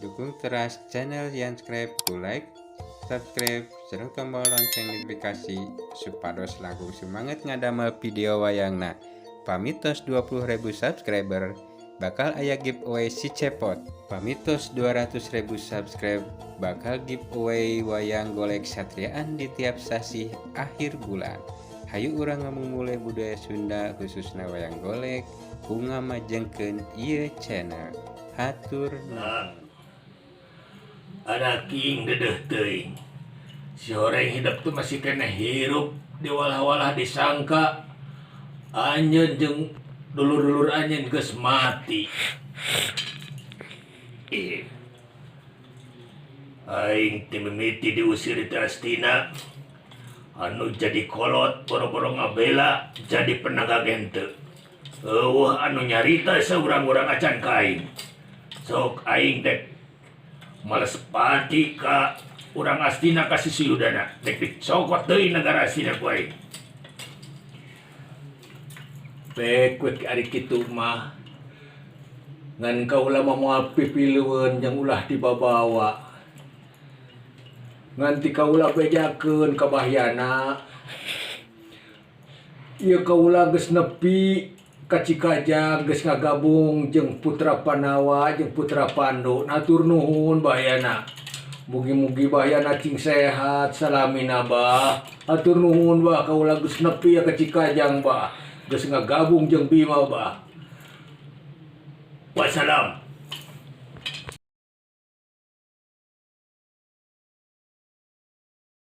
Dukung terus channel Yanscribe ku like, subscribe, serta tombol lonceng notifikasi supados langkung semangat ngadamel video wayangna. Pamitos 20.000 subscriber bakal aya giveaway si cepot. Pamitos 200.000 subscribe bakal giveaway wayang golek satriaan di tiap sasi akhir bulan. Hayu urang ngamumule budaya Sunda khususna wayang golek ku ngamajengkeun ieu channel. Hatur nuhun. Ada king dedeh teuing. Si orang hidup tuh masih kena hirup di walah-walah disangka anjeun jeung dulur-dulur anjeun geus mati. Aing teu mimiti diusir ti Astina. Anu jadi kolot boro-boro ngabela jadi penegak henteu. Eueuh anu nyarita saurang-urang acan ka aing. Sok aing dek males pati ka urang Astina kasih siyudana dek dicokot deui negara Astina ku aing. Pekuet ari kitu mah ngan kaula moal pipileueun jeung ulah dibabawa. Ngan ti kaula bejakeun ka bahyana. Ieu kaula geus nepi ka Cikajang geus ngagabung jeung Putra Panawa jeung Putra Pandu. Natur nuhun bahyana. Mugi-mugi bahyana cing sehat salamina bah. Atur nuhun bah kaula geus nepi ka Cikajang bah. Geus ngagabung jeung Bima bah. Wassalam.